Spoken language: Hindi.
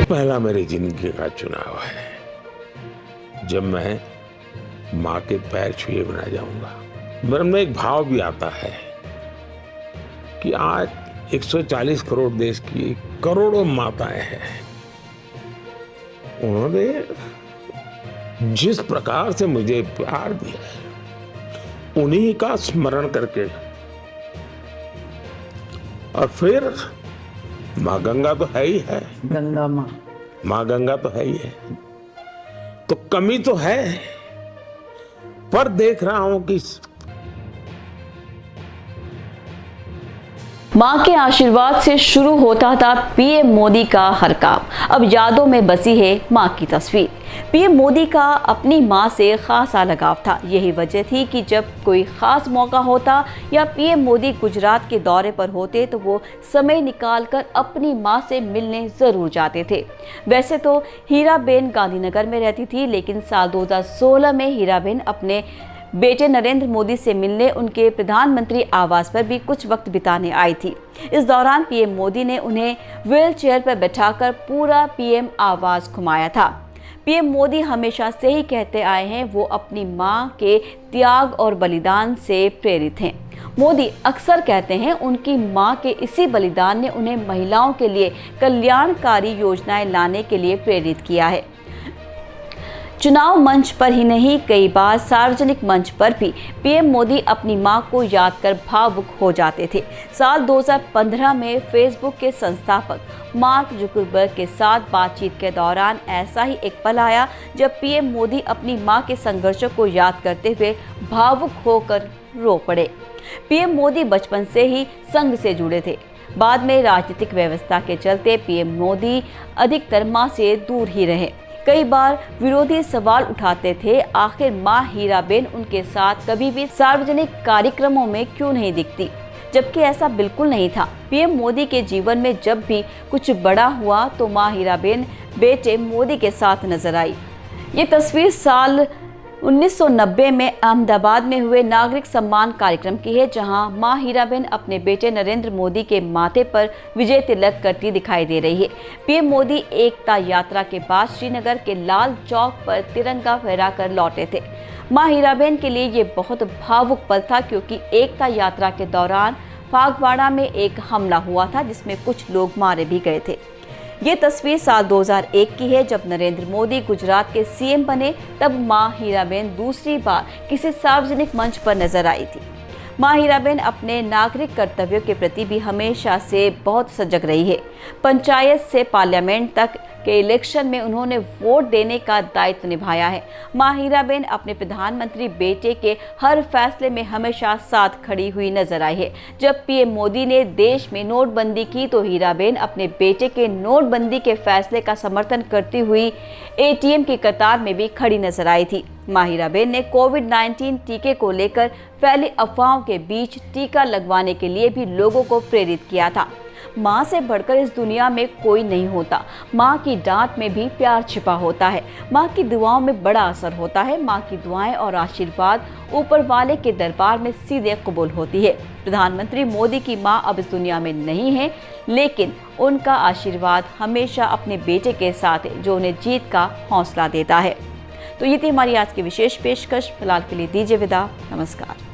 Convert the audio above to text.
पहला मेरी जिंदगी का चुनाव है जब मैं माँ के पैर छुए बिना जाऊंगा। मेरे में एक भाव भी आता है कि आज 140 करोड़ देश की करोड़ों माताएं हैं, उन्होंने जिस प्रकार से मुझे प्यार दिया है, उन्हीं का स्मरण करके, और फिर माँ गंगा तो है ही है, गंगा माँ गंगा तो है ही है, तो कमी तो है, पर देख रहा हूं कि मां के आशीर्वाद से शुरू होता था पीएम मोदी का हर काम। अब यादों में बसी है मां की तस्वीर। पीएम मोदी का अपनी मां से खासा लगाव था। यही वजह थी कि जब कोई खास मौका होता या पीएम मोदी गुजरात के दौरे पर होते तो वो समय निकालकर अपनी मां से मिलने जरूर जाते थे। वैसे तो हीराबेन गांधीनगर में रहती थी, लेकिन साल 2016 में हीराबेन अपने बेटे नरेंद्र मोदी से मिलने उनके प्रधानमंत्री आवास पर भी कुछ वक्त बिताने आई थी। इस दौरान पीएम मोदी ने उन्हें व्हील चेयर पर बैठाकर पूरा पीएम आवास घुमाया था। पीएम मोदी हमेशा से ही कहते आए हैं वो अपनी मां के त्याग और बलिदान से प्रेरित हैं। मोदी अक्सर कहते हैं उनकी मां के इसी बलिदान ने उन्हें महिलाओं के लिए कल्याणकारी योजनाएं लाने के लिए प्रेरित किया है। चुनाव मंच पर ही नहीं, कई बार सार्वजनिक मंच पर भी पीएम मोदी अपनी मां को याद कर भावुक हो जाते थे। साल 2015 में फेसबुक के संस्थापक मार्क जुकरबर्ग के साथ बातचीत के दौरान ऐसा ही एक पल आया जब पीएम मोदी अपनी मां के संघर्षों को याद करते हुए भावुक होकर रो पड़े। पीएम मोदी बचपन से ही संघ से जुड़े थे। बाद में राजनीतिक व्यवस्था के चलते पीएम मोदी अधिकतर मां से दूर ही रहे। कई बार विरोधी सवाल उठाते थे, आखिर मां हीराबेन उनके साथ कभी भी सार्वजनिक कार्यक्रमों में क्यों नहीं दिखती, जबकि ऐसा बिल्कुल नहीं था। पीएम मोदी के जीवन में जब भी कुछ बड़ा हुआ तो मां हीराबेन बेटे मोदी के साथ नजर आई। ये तस्वीर साल 1990 में अहमदाबाद में हुए नागरिक सम्मान कार्यक्रम की है, जहां मां हीराबेन अपने बेटे नरेंद्र मोदी के माथे पर विजय तिलक करती दिखाई दे रही है। पीएम मोदी एकता यात्रा के बाद श्रीनगर के लाल चौक पर तिरंगा फहराकर लौटे थे। मां हीराबेन के लिए ये बहुत भावुक पल था, क्योंकि एकता यात्रा के दौरान फागवाड़ा में एक हमला हुआ था जिसमें कुछ लोग मारे भी गए थे। ये तस्वीर साल 2001 की है, जब नरेंद्र मोदी गुजरात के सीएम बने। तब मां हीराबेन दूसरी बार किसी सार्वजनिक मंच पर नजर आई थी। मां हीराबेन अपने नागरिक कर्तव्यों के प्रति भी हमेशा से बहुत सजग रही है। पंचायत से पार्लियामेंट तक के इलेक्शन में उन्होंने वोट देने का दायित्व निभाया है। मां हीराबेन अपने प्रधानमंत्री बेटे के हर फैसले में हमेशा साथ खड़ी हुई नजर आई है। जब पीएम मोदी ने देश में नोटबंदी की तो हीराबेन अपने बेटे के नोटबंदी के फैसले का समर्थन करती हुई एटीएम की कतार में भी खड़ी नजर आई थी। मां हीराबेन ने कोविड-19 टीके को लेकर फैली अफवाहों के बीच टीका लगवाने के लिए भी लोगों को प्रेरित किया था। मां से बढ़कर इस दुनिया में कोई नहीं होता। मां की डांट में भी प्यार छिपा होता है। मां की दुआओं में बड़ा असर होता है। मां की दुआएं और आशीर्वाद ऊपर वाले के दरबार में सीधे कबूल होती है। प्रधानमंत्री मोदी की मां अब इस दुनिया में नहीं है, लेकिन उनका आशीर्वाद हमेशा अपने बेटे के साथ है, जो उन्हें जीत का हौसला देता है। तो ये थी हमारी आज की विशेष पेशकश। फिलहाल के लिए दीजिए विदा। नमस्कार।